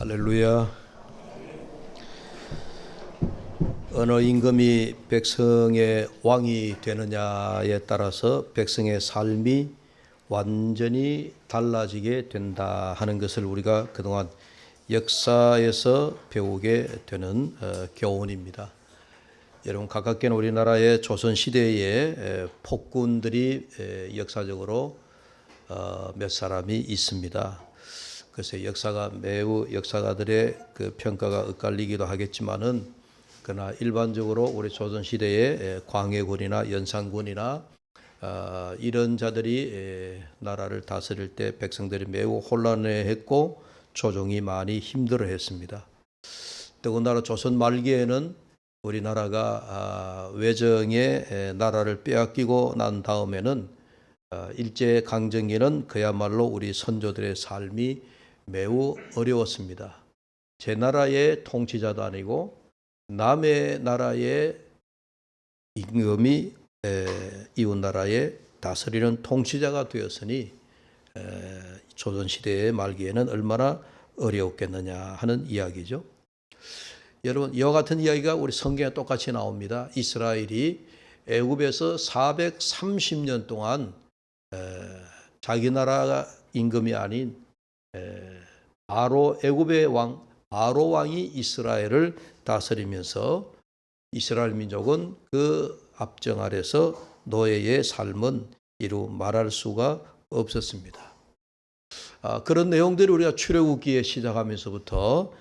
할렐루야. 어느 임금이 백성의 왕이 되느냐에 따라서 백성의 삶이 완전히 달라지게 된다 하는 것을 우리가 그동안 역사에서 배우게 되는 교훈입니다. 여러분, 가깝게는 우리나라의 조선시대에 폭군들이 역사적으로 몇 사람이 있습니다. 그래서 역사가들의 그 평가가 엇갈리기도 하겠지만은, 그러나 일반적으로 우리 조선 시대에 광해군이나 연산군이나 이런 자들이 나라를 다스릴 때 백성들이 매우 혼란해했고 조정이 많이 힘들어했습니다. 더군다나 조선 말기에는 우리나라가 외정에 나라를 빼앗기고 난 다음에는 일제 강점기는 그야말로 우리 선조들의 삶이 매우 어려웠습니다. 제 나라의 통치자도 아니고 남의 나라의 임금이 이웃 나라의 다스리는 통치자가 되었으니 조선시대의 말기에는 얼마나 어려웠겠느냐 하는 이야기죠. 여러분, 이와 같은 이야기가 우리 성경에 똑같이 나옵니다. 이스라엘이 애굽에서 430년 동안 자기 나라가 임금이 아닌 애굽의 왕 바로 왕이 이스라엘을 다스리면서 이스라엘 민족은 그 압정 아래서 노예의 삶은 이루 말할 수가 없었습니다. 그런 내용들이 우리가 출애굽기에 시작하면서부터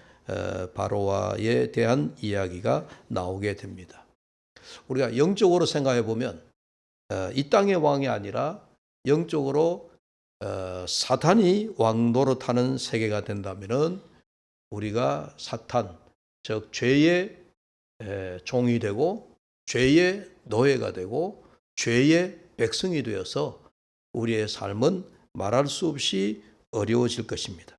바로와에 대한 이야기가 나오게 됩니다. 우리가 영적으로 생각해 보면 이 땅의 왕이 아니라 영적으로 사탄이 왕 노릇하는 세계가 된다면은 우리가 사탄, 즉 죄의 종이 되고 죄의 노예가 되고 죄의 백성이 되어서 우리의 삶은 말할 수 없이 어려워질 것입니다.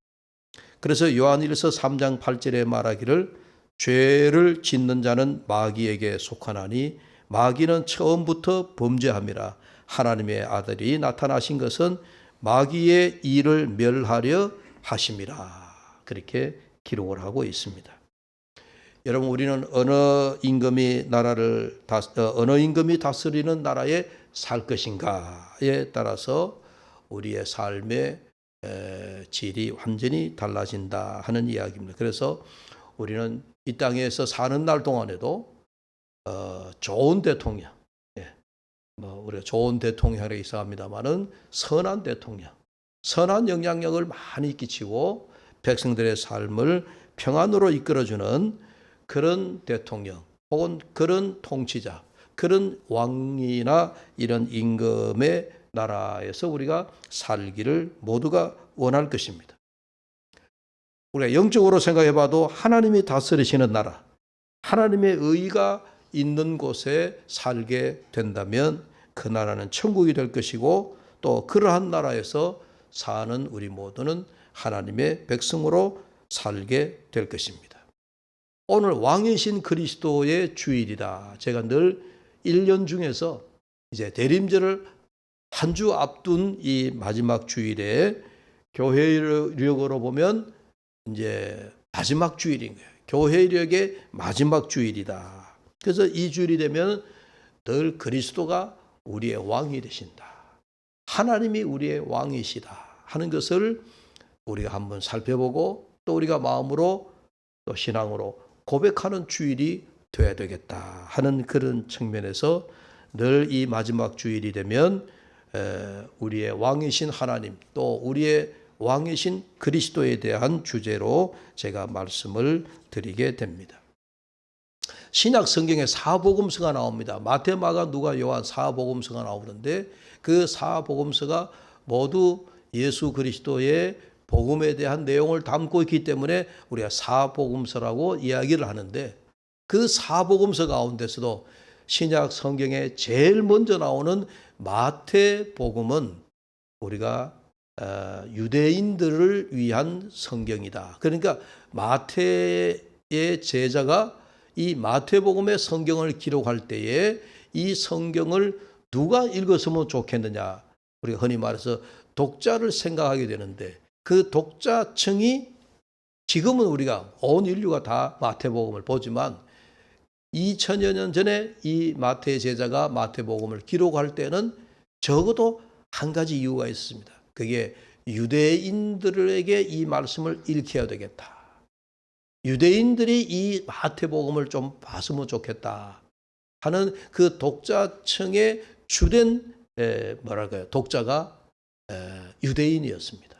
그래서 요한일서 3장 8절에 말하기를 죄를 짓는 자는 마귀에게 속하나니 마귀는 처음부터 범죄함이라. 하나님의 아들이 나타나신 것은 마귀의 일을 멸하려 하심이라. 그렇게 기록을 하고 있습니다. 여러분, 우리는 어느 임금이 다스리는 나라에 살 것인가에 따라서 우리의 삶의 질이 완전히 달라진다 하는 이야기입니다. 그래서 우리는 이 땅에서 사는 날 동안에도 좋은 대통령, 우리가 좋은 대통령에 있어합니다만은 선한 대통령, 선한 영향력을 많이 끼치고 백성들의 삶을 평안으로 이끌어주는 그런 대통령 혹은 그런 통치자, 그런 왕이나 이런 임금의 나라에서 우리가 살기를 모두가 원할 것입니다. 우리가 영적으로 생각해 봐도 하나님이 다스리시는 나라, 하나님의 의가 있는 곳에 살게 된다면 그 나라는 천국이 될 것이고, 또 그러한 나라에서 사는 우리 모두는 하나님의 백성으로 살게 될 것입니다. 오늘 왕이신 그리스도의 주일이다. 제가 늘 1년 중에서 이제 대림절을 한 주 앞둔 이 마지막 주일에 교회력으로 보면 이제 마지막 주일인 거예요. 교회력의 마지막 주일이다. 그래서 이 주일이 되면 늘 그리스도가 우리의 왕이 되신다. 하나님이 우리의 왕이시다 하는 것을 우리가 한번 살펴보고 또 우리가 마음으로 또 신앙으로 고백하는 주일이 되어야 되겠다 하는 그런 측면에서 늘 이 마지막 주일이 되면 우리의 왕이신 하나님 또 우리의 왕이신 그리스도에 대한 주제로 제가 말씀을 드리게 됩니다. 신약 성경에 사복음서가 나옵니다. 마태, 마가, 누가, 요한 사복음서가 나오는데 그 사복음서가 모두 예수 그리스도의 복음에 대한 내용을 담고 있기 때문에 우리가 사복음서라고 이야기를 하는데, 그 사복음서 가운데서도 신약 성경에 제일 먼저 나오는 마태복음은 우리가 유대인들을 위한 성경이다. 그러니까 마태의 제자가 이 마태복음의 성경을 기록할 때에 이 성경을 누가 읽었으면 좋겠느냐, 우리가 흔히 말해서 독자를 생각하게 되는데 그 독자층이 지금은 우리가 온 인류가 다 마태복음을 보지만 2000여 년 전에 이 마태의 제자가 마태복음을 기록할 때는 적어도 한 가지 이유가 있습니다. 그게 유대인들에게 이 말씀을 읽혀야 되겠다. 유대인들이 이 마태복음을 좀 봤으면 좋겠다 하는 그 독자층의 주된 독자가 유대인이었습니다.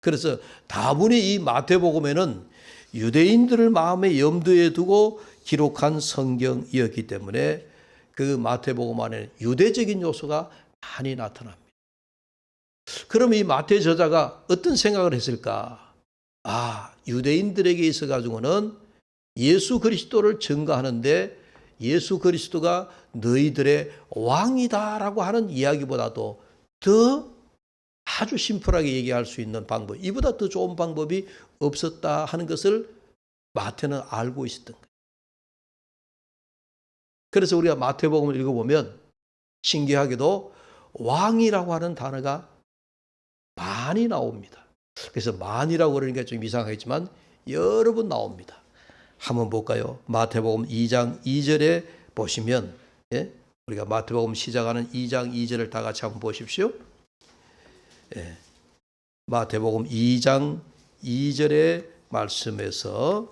그래서 다분히 이 마태복음에는 유대인들을 마음에 염두에 두고 기록한 성경이었기 때문에 그 마태복음 안에 유대적인 요소가 많이 나타납니다. 그럼 이 마태 저자가 어떤 생각을 했을까? 유대인들에게 있어 가지고는 예수 그리스도를 증거하는데 예수 그리스도가 너희들의 왕이다라고 하는 이야기보다도 더 아주 심플하게 얘기할 수 있는 방법, 이보다 더 좋은 방법이 없었다 하는 것을 마태는 알고 있었던 거예요. 그래서 우리가 마태복음을 읽어보면 신기하게도 왕이라고 하는 단어가 많이 나옵니다. 그래서 많이라고 그러니까 좀 이상하겠지만 여러 번 나옵니다. 한번 볼까요? 마태복음 2장 2절에 보시면, 우리가 마태복음 시작하는 2장 2절을 다 같이 한번 보십시오. 마태복음 2장 2절의 말씀에서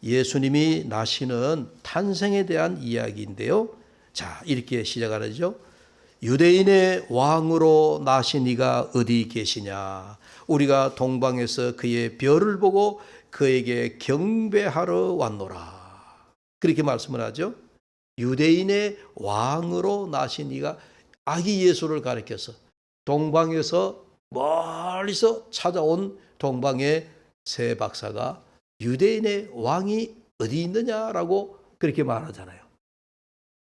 예수님이 나시는 탄생에 대한 이야기인데요. 자, 이렇게 시작하죠. 유대인의 왕으로 나신 이가 어디 계시냐? 우리가 동방에서 그의 별을 보고 그에게 경배하러 왔노라. 그렇게 말씀을 하죠. 유대인의 왕으로 나신 이가, 아기 예수를 가리켜서 동방에서 멀리서 찾아온 동방의 새 박사가 유대인의 왕이 어디 있느냐라고 그렇게 말하잖아요.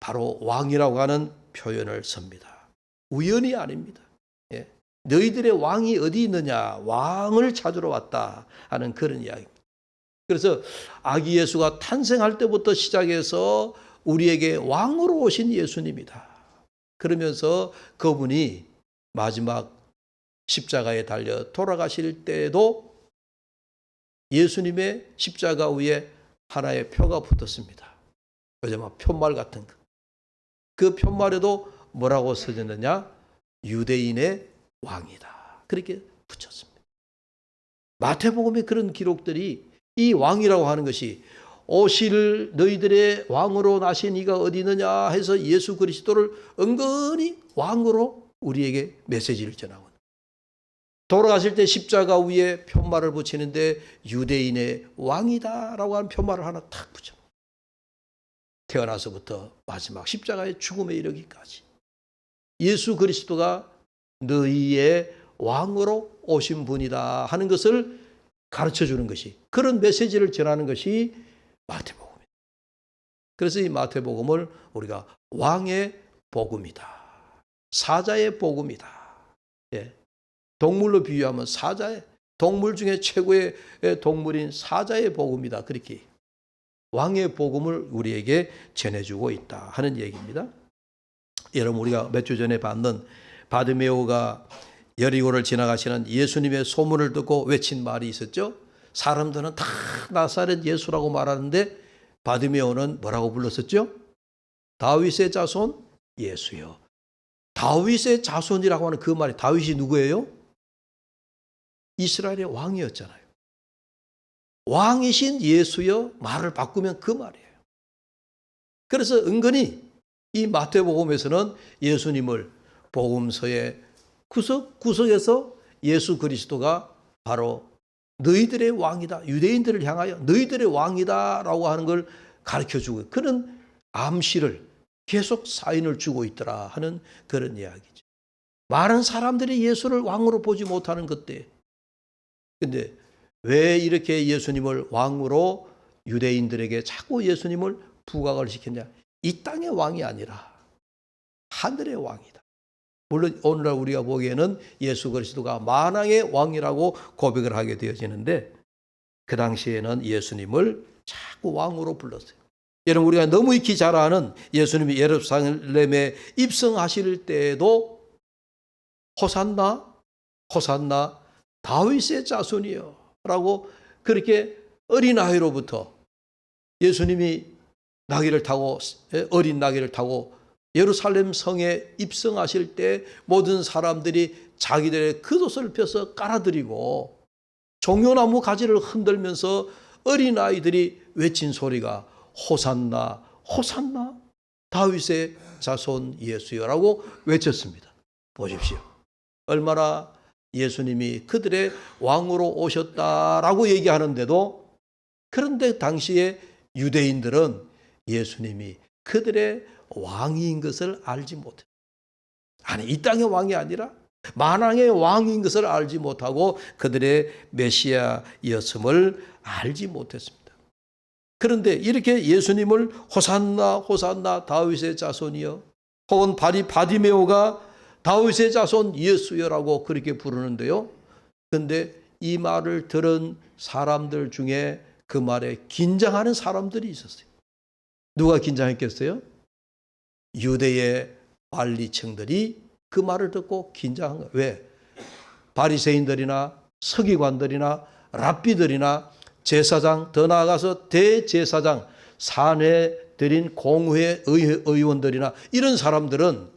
바로 왕이라고 하는 표현을 씁니다. 우연이 아닙니다. 너희들의 왕이 어디 있느냐, 왕을 찾으러 왔다 하는 그런 이야기입니다. 그래서 아기 예수가 탄생할 때부터 시작해서 우리에게 왕으로 오신 예수님이다. 그러면서 그분이 마지막 십자가에 달려 돌아가실 때에도 예수님의 십자가 위에 하나의 표가 붙었습니다. 요즘 표말 같은 거. 그 표말에도 뭐라고 써졌느냐? 유대인의 왕이다. 그렇게 붙였습니다. 마태복음의 그런 기록들이 이 왕이라고 하는 것이 오실 너희들의 왕으로 나신 이가 어디 있느냐 해서 예수 그리스도를 은근히 왕으로 우리에게 메시지를 전하고, 돌아가실 때 십자가 위에 표말을 붙이는데 유대인의 왕이다라고 하는 표말을 하나 탁 붙여. 태어나서부터 마지막 십자가의 죽음에 이르기까지 예수 그리스도가 너희의 왕으로 오신 분이다 하는 것을 가르쳐 주는 것이, 그런 메시지를 전하는 것이 마태복음입니다. 그래서 이 마태복음을 우리가 왕의 복음이다, 사자의 복음이다. 동물로 비유하면 사자의, 동물 중에 최고의 동물인 사자의 복음이다. 그렇게 왕의 복음을 우리에게 전해주고 있다 하는 얘기입니다. 여러분, 우리가 몇 주 전에 봤는 바드메오가 여리고를 지나가시는 예수님의 소문을 듣고 외친 말이 있었죠. 사람들은 다 나사렛 예수라고 말하는데 바드메오는 뭐라고 불렀었죠? 다윗의 자손 예수요. 다윗의 자손이라고 하는 그 말이, 다윗이 누구예요? 이스라엘의 왕이었잖아요. 왕이신 예수여, 말을 바꾸면 그 말이에요. 그래서 은근히 이 마태복음에서는 예수님을 복음서의 구석구석에서 예수 그리스도가 바로 너희들의 왕이다, 유대인들을 향하여 너희들의 왕이다라고 하는 걸 가르쳐주고, 그런 암시를 계속 사인을 주고 있더라 하는 그런 이야기죠. 많은 사람들이 예수를 왕으로 보지 못하는 그때, 근데 왜 이렇게 예수님을 왕으로 유대인들에게 자꾸 예수님을 부각을 시켰냐? 이 땅의 왕이 아니라 하늘의 왕이다. 물론 오늘날 우리가 보기에는 예수 그리스도가 만왕의 왕이라고 고백을 하게 되어지는데, 그 당시에는 예수님을 자꾸 왕으로 불렀어요. 여러분, 우리가 너무 익히 잘 아는 예수님이 예루살렘에 입성하실 때에도 호산나 호산나 다윗의 자손이요 라고 그렇게 어린아이로부터 예수님이 나귀를 타고 어린 나귀를 타고 예루살렘 성에 입성하실 때 모든 사람들이 자기들의 겉옷을 펴서 깔아드리고 종려나무 가지를 흔들면서 어린아이들이 외친 소리가 호산나 호산나 다윗의 자손 예수여라고 외쳤습니다. 보십시오. 얼마나 예수님이 그들의 왕으로 오셨다라고 얘기하는데도, 그런데 당시에 유대인들은 예수님이 그들의 왕인 것을 알지 못해요. 아니, 이 땅의 왕이 아니라 만왕의 왕인 것을 알지 못하고 그들의 메시아였음을 알지 못했습니다. 그런데 이렇게 예수님을 호산나 호산나 다윗의 자손이여, 혹은 바디메오가 다윗의 자손 예수여라고 그렇게 부르는데요. 그런데 이 말을 들은 사람들 중에 그 말에 긴장하는 사람들이 있었어요. 누가 긴장했겠어요? 유대의 관리층들이 그 말을 듣고 긴장한 거예요. 왜? 바리새인들이나 서기관들이나 랍비들이나 제사장, 더 나아가서 대제사장, 산해드린 공회 의원들이나 이런 사람들은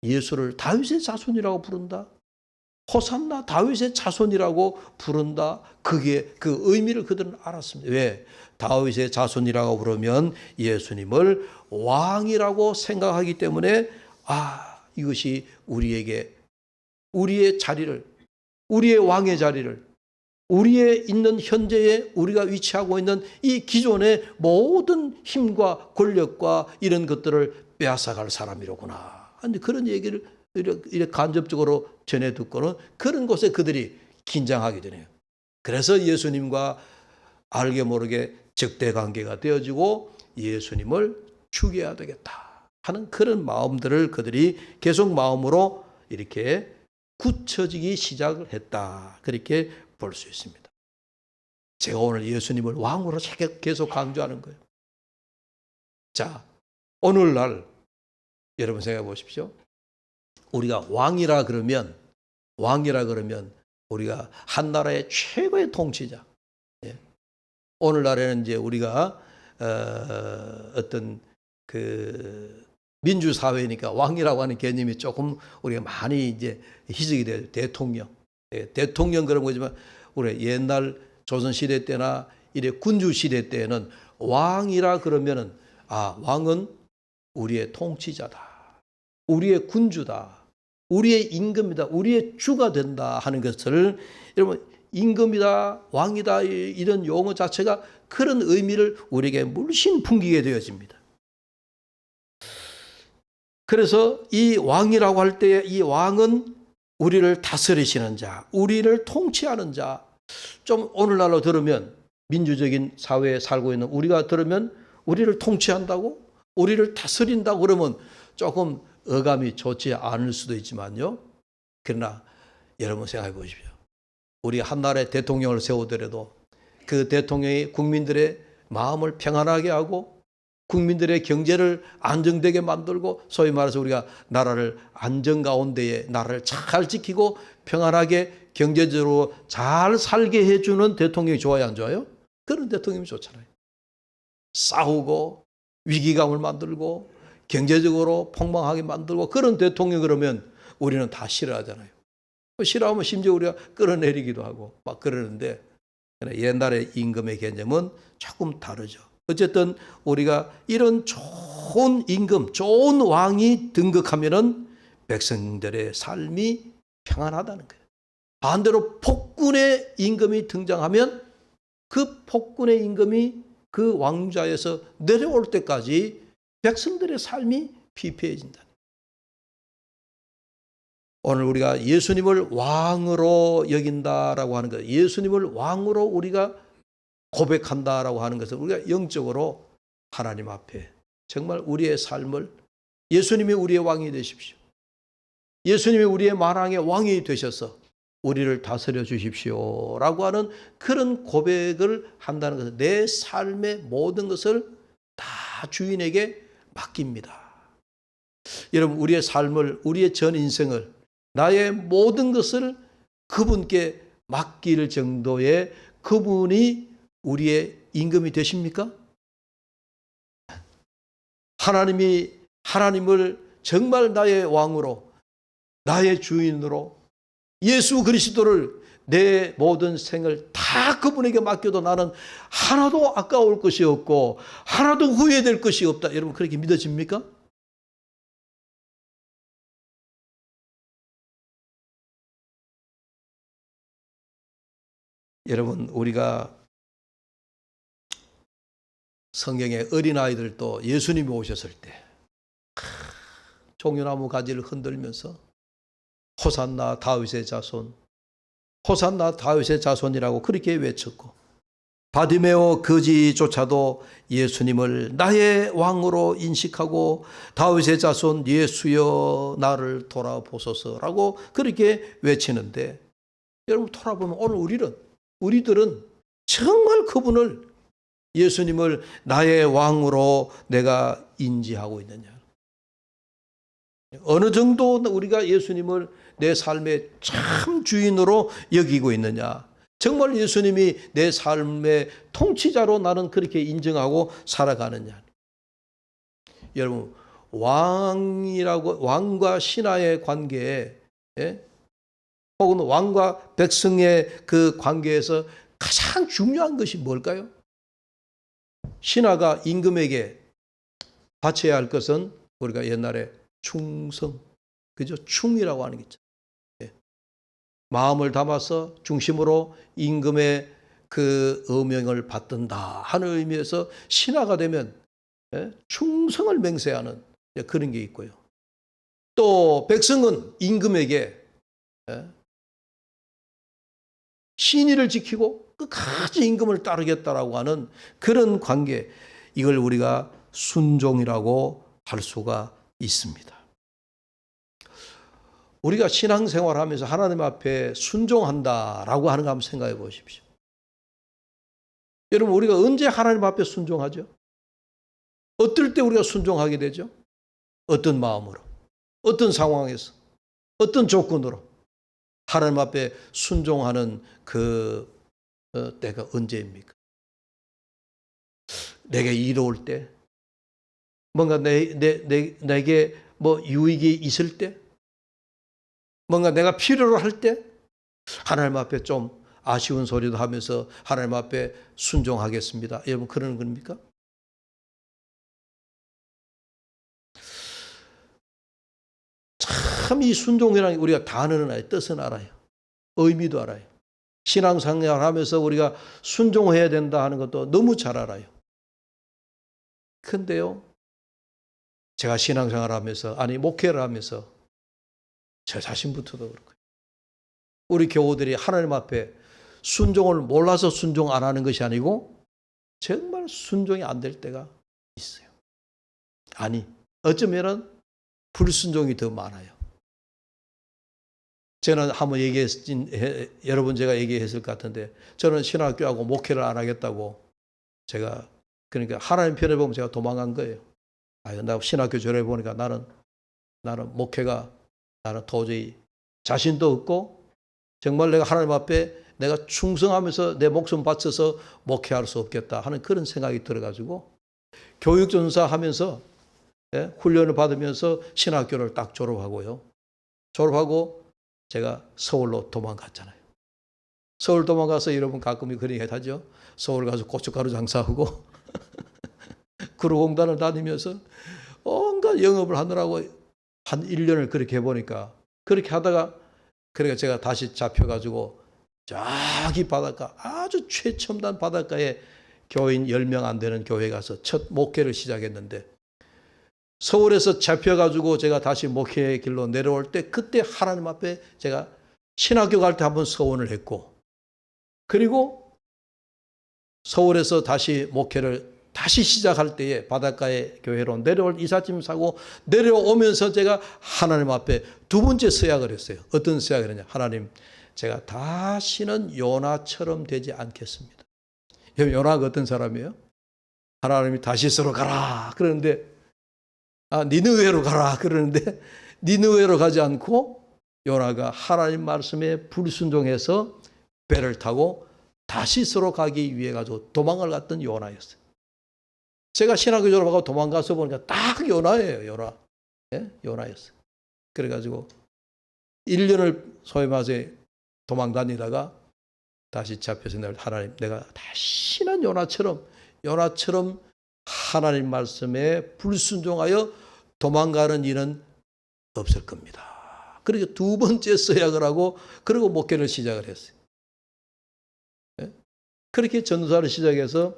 예수를 다윗의 자손이라고 부른다, 호산나 다윗의 자손이라고 부른다, 그게 그 의미를 그들은 알았습니다. 왜? 다윗의 자손이라고 부르면 예수님을 왕이라고 생각하기 때문에 이것이 우리에게 우리의 자리를, 우리의 왕의 자리를, 우리의 있는 현재에 우리가 위치하고 있는 이 기존의 모든 힘과 권력과 이런 것들을 빼앗아갈 사람이로구나. 근데 그런 얘기를 이렇게 간접적으로 전해 듣고는 그런 곳에 그들이 긴장하게 되네요. 그래서 예수님과 알게 모르게 적대 관계가 되어지고 예수님을 죽여야 되겠다 하는 그런 마음들을 그들이 계속 마음으로 이렇게 굳혀지기 시작을 했다, 그렇게 볼 수 있습니다. 제가 오늘 예수님을 왕으로 계속 강조하는 거예요. 자, 오늘날 여러분 생각해 보십시오. 우리가 왕이라 그러면 우리가 한 나라의 최고의 통치자. 오늘날에는 이제 우리가 어떤 그 민주사회니까 왕이라고 하는 개념이 조금 우리가 많이 이제 희석이 돼요. 대통령 그런 거지만 우리 옛날 조선시대 때나 이래 군주시대 때에는 왕이라 그러면은 왕은 우리의 통치자다, 우리의 군주다, 우리의 임금이다, 우리의 주가 된다 하는 것을, 여러분 임금이다, 왕이다 이런 용어 자체가 그런 의미를 우리에게 물씬 풍기게 되어집니다. 그래서 이 왕이라고 할 때 이 왕은 우리를 다스리시는 자, 우리를 통치하는 자. 좀 오늘날로 들으면, 민주적인 사회에 살고 있는 우리가 들으면 우리를 통치한다고, 우리를 다스린다고 그러면 조금 어감이 좋지 않을 수도 있지만요. 그러나 여러분 생각해 보십시오. 우리 한 나라의 대통령을 세우더라도 그 대통령이 국민들의 마음을 평안하게 하고 국민들의 경제를 안정되게 만들고, 소위 말해서 우리가 나라를 안정 가운데에 나라를 잘 지키고 평안하게 경제적으로 잘 살게 해주는 대통령이 좋아요, 안 좋아요? 그런 대통령이 좋잖아요. 싸우고 위기감을 만들고 경제적으로 폭망하게 만들고 그런 대통령 그러면 우리는 다 싫어하잖아요. 싫어하면 심지어 우리가 끌어내리기도 하고 막 그러는데, 옛날의 임금의 개념은 조금 다르죠. 어쨌든 우리가 이런 좋은 임금, 좋은 왕이 등극하면은 백성들의 삶이 평안하다는 거예요. 반대로 폭군의 임금이 등장하면 그 폭군의 임금이 그 왕좌에서 내려올 때까지 백성들의 삶이 피폐해진다. 오늘 우리가 예수님을 왕으로 여긴다라고 하는 것, 예수님을 왕으로 우리가 고백한다라고 하는 것은 우리가 영적으로 하나님 앞에 정말 우리의 삶을, 예수님이 우리의 왕이 되십시오, 예수님이 우리의 만왕의 왕이 되셔서 우리를 다스려 주십시오라고 하는 그런 고백을 한다는 것은 내 삶의 모든 것을 다 주인에게 맡깁니다. 여러분, 우리의 삶을, 우리의 전 인생을, 나의 모든 것을 그분께 맡길 정도의 그분이 우리의 임금이 되십니까? 하나님을 정말 나의 왕으로, 나의 주인으로, 예수 그리스도를 내 모든 생을 다 그분에게 맡겨도 나는 하나도 아까울 것이 없고 하나도 후회될 것이 없다. 여러분 그렇게 믿어집니까? 여러분 우리가 성경에 어린아이들도 예수님이 오셨을 때 종려나무 가지를 흔들면서 호산나 다윗의 자손, 호산나 다윗의 자손이라고 그렇게 외쳤고, 바디메오 거지조차도 예수님을 나의 왕으로 인식하고 다윗의 자손 예수여 나를 돌아보소서라고 그렇게 외치는데, 여러분 돌아보면 오늘 우리들은 정말 그분을, 예수님을 나의 왕으로 내가 인지하고 있느냐, 어느 정도 우리가 예수님을 내 삶의 참 주인으로 여기고 있느냐, 정말 예수님이 내 삶의 통치자로 나는 그렇게 인정하고 살아가느냐. 여러분 왕과 신하의 관계에, 혹은 왕과 백성의 그 관계에서 가장 중요한 것이 뭘까요? 신하가 임금에게 바쳐야 할 것은 우리가 옛날에 충성, 그죠? 충이라고 하는 게 있죠. 마음을 담아서 중심으로 임금의 그 어명을 받든다 하는 의미에서 신하가 되면 충성을 맹세하는 그런 게 있고요. 또 백성은 임금에게 신의를 지키고 끝까지 임금을 따르겠다라고 하는 그런 관계, 이걸 우리가 순종이라고 할 수가 있습니다. 우리가 신앙생활하면서 하나님 앞에 순종한다라고 하는 거 한번 생각해 보십시오. 여러분 우리가 언제 하나님 앞에 순종하죠? 어떨 때 우리가 순종하게 되죠? 어떤 마음으로, 어떤 상황에서, 어떤 조건으로 하나님 앞에 순종하는 그 때가 언제입니까? 내게 이로울 때, 뭔가 내게 뭐 유익이 있을 때, 뭔가 내가 필요로 할 때 하나님 앞에 좀 아쉬운 소리도 하면서 하나님 앞에 순종하겠습니다. 여러분 그러는 겁니까? 참 이 순종이라는 게 우리가 단어는 알아요. 뜻은 알아요. 의미도 알아요. 신앙생활 하면서 우리가 순종해야 된다 하는 것도 너무 잘 알아요. 근데요, 제가 신앙생활 하면서, 아니 목회를 하면서 저 자신부터도 그렇고요, 우리 교우들이 하나님 앞에 순종을 몰라서 순종 안 하는 것이 아니고 정말 순종이 안 될 때가 있어요. 아니, 어쩌면 불순종이 더 많아요. 저는 한번 여러 번 제가 얘기했을 것 같은데, 저는 신학교하고 목회를 안 하겠다고 제가, 그러니까 하나님 편에 보면 제가 도망간 거예요. 나 신학교 졸업해 보니까 나는 목회가, 나는 도저히 자신도 없고 정말 내가 하나님 앞에 내가 충성하면서 내 목숨 바쳐서 목회할 수 없겠다 하는 그런 생각이 들어가지고 교육전사 하면서 훈련을 받으면서 신학교를 딱 졸업하고요. 졸업하고 제가 서울로 도망갔잖아요. 서울 도망가서 여러분 가끔 그런 얘기 하죠. 서울 가서 고춧가루 장사하고 구로공단을 다니면서 온갖 영업을 하느라고 한 1년을 그렇게 해보니까, 그렇게 하다가 그러니까 제가 다시 잡혀가지고 저기 바닷가, 아주 최첨단 바닷가에 교인 10명 안 되는 교회 가서 첫 목회를 시작했는데, 서울에서 잡혀가지고 제가 다시 목회의 길로 내려올 때, 그때 하나님 앞에 제가 신학교 갈 때 한번 서원을 했고, 그리고 서울에서 다시 목회를 다시 시작할 때에 바닷가의 교회로 내려올 이삿짐 사고 내려오면서 제가 하나님 앞에 두 번째 서약을 했어요. 어떤 서약을 했냐? 하나님, 제가 다시는 요나처럼 되지 않겠습니다. 요나가 어떤 사람이에요? 하나님이 다시스로 가라 그러는데, 니느웨로 가라 그러는데 니느웨로 가지 않고 요나가 하나님 말씀에 불순종해서 배를 타고 다시스로 가기 위해 가지고 도망을 갔던 요나였어요. 제가 신학교 졸업하고 도망가서 보니까 딱 요나예요. 요나. 예? 요나였어요. 그래가지고 1년을 소위 말해서 도망 다니다가 다시 잡혀서 하나님, 내가 다시는 요나처럼 하나님 말씀에 불순종하여 도망가는 일은 없을 겁니다. 그렇게 두 번째 서약을 하고 그리고 목회를 시작을 했어요. 예? 그렇게 전도사를 시작해서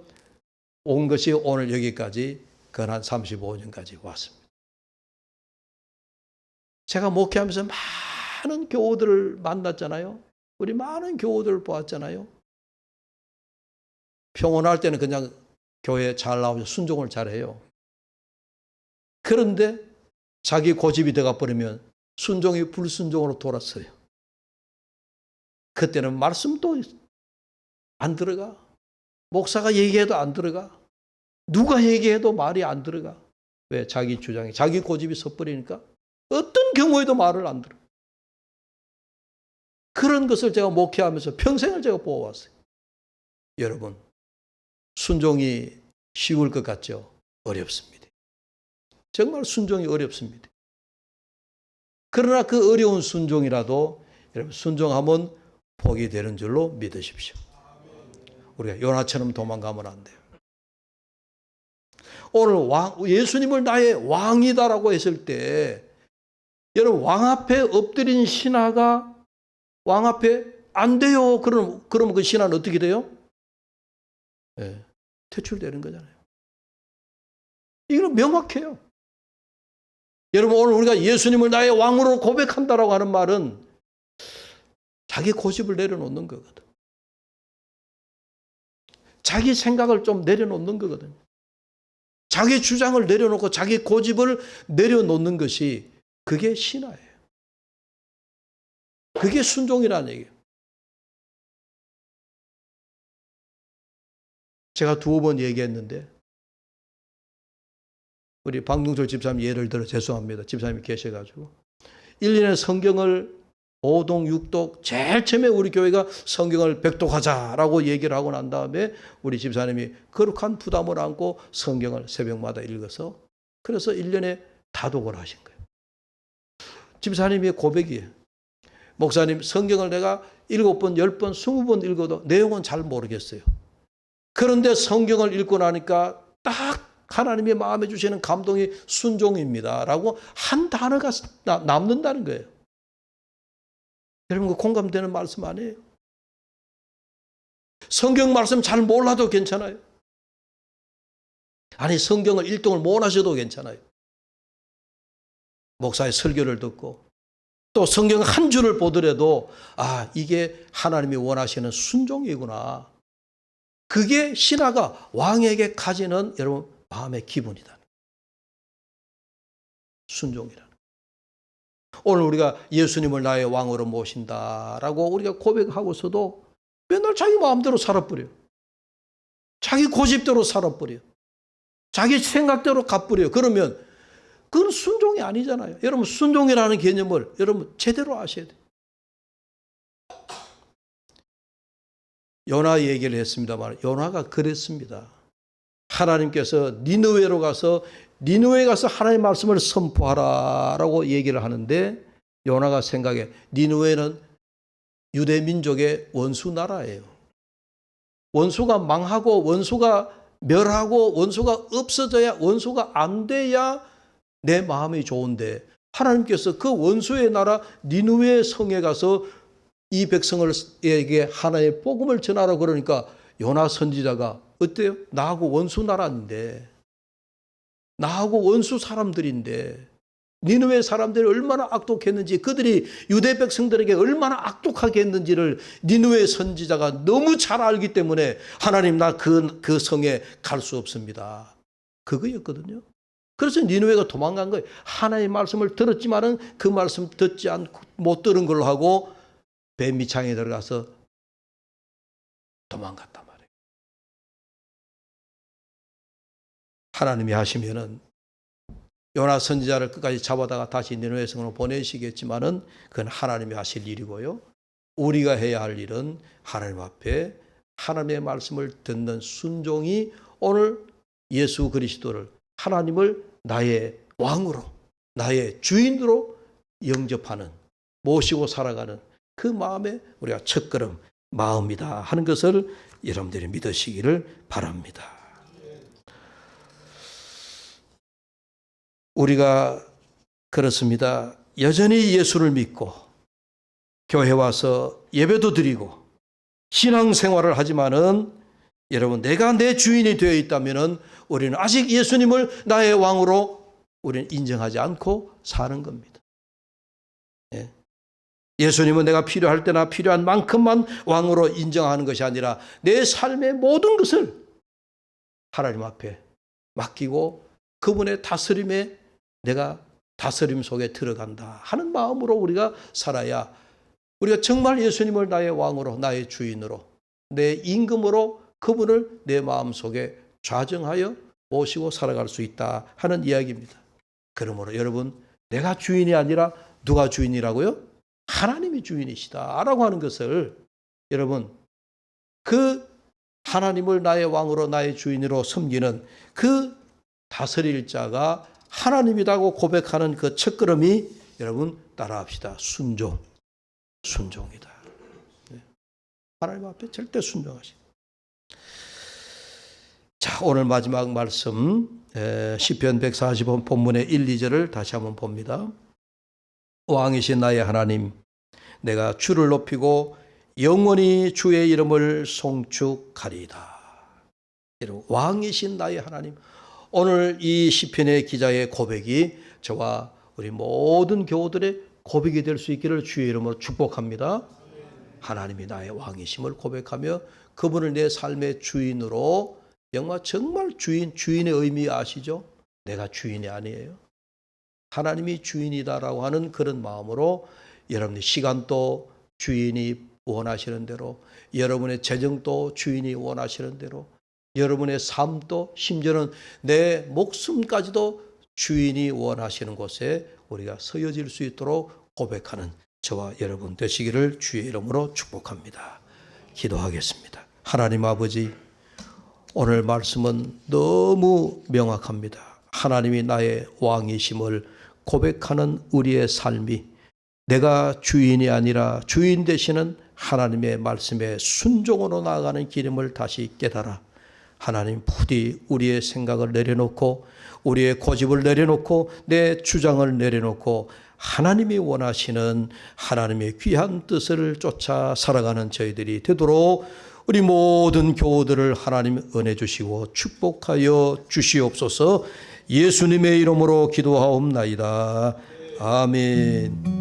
온 것이 오늘 여기까지 근 35년까지 왔습니다. 제가 목회하면서 많은 교우들을 만났잖아요. 우리 많은 교우들을 보았잖아요. 평온할 때는 그냥 교회 잘 나오셔서 순종을 잘해요. 그런데 자기 고집이 들어가 버리면 순종이 불순종으로 돌았어요. 그때는 말씀도 안 들어가. 목사가 얘기해도 안 들어가. 누가 얘기해도 말이 안 들어가. 왜? 자기 주장이, 자기 고집이 섰버리니까 어떤 경우에도 말을 안 들어. 그런 것을 제가 목회하면서 평생을 제가 보아왔어요. 여러분, 순종이 쉬울 것 같죠? 어렵습니다. 정말 순종이 어렵습니다. 그러나 그 어려운 순종이라도 여러분 순종하면 복이 되는 줄로 믿으십시오. 우리가 요나처럼 도망가면 안 돼요. 오늘 예수님을 나의 왕이다라고 했을 때 여러분 왕 앞에 엎드린 신하가 왕 앞에 안 돼요. 그러면 그 신하는 어떻게 돼요? 네, 퇴출되는 거잖아요. 이거는 명확해요. 여러분 오늘 우리가 예수님을 나의 왕으로 고백한다라고 하는 말은 자기 고집을 내려놓는 거거든. 자기 생각을 좀 내려놓는 거거든. 자기 주장을 내려놓고 자기 고집을 내려놓는 것이 그게 신하예요. 그게 순종이라는 얘기예요. 제가 두어 번 얘기했는데 우리 박능철 집사님 예를 들어 죄송합니다. 집사님이 계셔가지고 1년에 성경을 5독, 6독 제일 처음에 우리 교회가 성경을 100독하자라고 얘기를 하고 난 다음에 우리 집사님이 거룩한 부담을 안고 성경을 새벽마다 읽어서 그래서 1년에 다독을 하신 거예요. 집사님의 고백이에요. 목사님 성경을 내가 7번, 10번, 20번 읽어도 내용은 잘 모르겠어요. 그런데 성경을 읽고 나니까 딱 하나님의 마음에 주시는 감동이 순종입니다 라고 한 단어가 남는다는 거예요. 여러분 그 공감되는 말씀 아니에요? 성경 말씀 잘 몰라도 괜찮아요. 아니 성경을 1등을 못 하셔도 괜찮아요. 목사의 설교를 듣고 또 성경 한 줄을 보더라도 아 이게 하나님이 원하시는 순종이구나. 그게 신하가 왕에게 가지는 여러분 마음의 기분이다. 순종이라는. 오늘 우리가 예수님을 나의 왕으로 모신다라고 우리가 고백하고서도 맨날 자기 마음대로 살아버려요. 자기 고집대로 살아버려요. 자기 생각대로 가버려요. 그러면 그건 순종이 아니잖아요. 여러분 순종이라는 개념을 여러분 제대로 아셔야 돼요. 요나 얘기를 했습니다만 요나가 그랬습니다. 하나님께서 니느웨로 가서 니느웨에 가서 하나님의 말씀을 선포하라라고 얘기를 하는데 요나가 생각해 니느웨는 유대 민족의 원수 나라예요. 원수가 망하고 원수가 멸하고 원수가 없어져야 원수가 안 돼야 내 마음이 좋은데 하나님께서 그 원수의 나라 니느웨 성에 가서 이 백성에게 하나의 복음을 전하라고 그러니까 요나 선지자가 어때요? 나하고 원수 나라인데 나하고 원수 사람들인데 니느웨 사람들이 얼마나 악독했는지 그들이 유대 백성들에게 얼마나 악독하게 했는지를 니느웨 선지자가 너무 잘 알기 때문에 하나님 나 그 성에 갈 수 없습니다. 그거였거든요. 그래서 니느웨가 도망간 거예요. 하나님의 말씀을 들었지만은 그 말씀 듣지 않고 못 들은 걸로 하고 배 밑창에 들어가서 도망갔단 말이에요. 하나님이 하시면은 요나 선지자를 끝까지 잡아다가 다시 니느웨 성으로 보내시겠지만은 그건 하나님이 하실 일이고요. 우리가 해야 할 일은 하나님 앞에 하나님의 말씀을 듣는 순종이 오늘 예수 그리스도를 하나님을 나의 왕으로 나의 주인으로 영접하는 모시고 살아가는 그 마음에 우리가 첫걸음 마음이다 하는 것을 여러분들이 믿으시기를 바랍니다. 우리가 그렇습니다. 여전히 예수를 믿고 교회 와서 예배도 드리고 신앙생활을 하지만은 여러분 내가 내 주인이 되어 있다면은 우리는 아직 예수님을 나의 왕으로 우리는 인정하지 않고 사는 겁니다. 예. 예수님은 내가 필요할 때나 필요한 만큼만 왕으로 인정하는 것이 아니라 내 삶의 모든 것을 하나님 앞에 맡기고 그분의 다스림에 내가 다스림 속에 들어간다 하는 마음으로 우리가 살아야 우리가 정말 예수님을 나의 왕으로 나의 주인으로 내 임금으로 그분을 내 마음속에 좌정하여 모시고 살아갈 수 있다 하는 이야기입니다. 그러므로 여러분 내가 주인이 아니라 누가 주인이라고요? 하나님이 주인이시다 라고 하는 것을 여러분 그 하나님을 나의 왕으로 나의 주인으로 섬기는 그 다스릴 자가 하나님이라고 고백하는 그 첫걸음이 여러분 따라합시다. 순종이다. 하나님 앞에 절대 순종하시다. 자, 오늘 마지막 말씀 시편 140편 본문의 1, 2절을 다시 한번 봅니다. 왕이신 나의 하나님, 내가 주를 높이고 영원히 주의 이름을 송축하리이다. 여러분, 왕이신 나의 하나님, 오늘 이 시편의 기자의 고백이 저와 우리 모든 교우들의 고백이 될 수 있기를 주의 이름으로 축복합니다. 하나님이 나의 왕이심을 고백하며 그분을 내 삶의 주인으로 정말 주인의 의미 아시죠? 내가 주인이 아니에요. 하나님이 주인이다라고 하는 그런 마음으로 여러분의 시간도 주인이 원하시는 대로, 여러분의 재정도 주인이 원하시는 대로, 여러분의 삶도 심지어는 내 목숨까지도 주인이 원하시는 곳에 우리가 서여질 수 있도록 고백하는 저와 여러분 되시기를 주의 이름으로 축복합니다. 기도하겠습니다. 하나님 아버지, 오늘 말씀은 너무 명확합니다. 하나님이 나의 왕이심을 고백하는 우리의 삶이 내가 주인이 아니라 주인 되시는 하나님의 말씀에 순종으로 나아가는 길임을 다시 깨달아 하나님 부디 우리의 생각을 내려놓고 우리의 고집을 내려놓고 내 주장을 내려놓고 하나님이 원하시는 하나님의 귀한 뜻을 쫓아 살아가는 저희들이 되도록 우리 모든 교우들을 하나님 은혜 주시고 축복하여 주시옵소서. 예수님의 이름으로 기도하옵나이다. 아멘.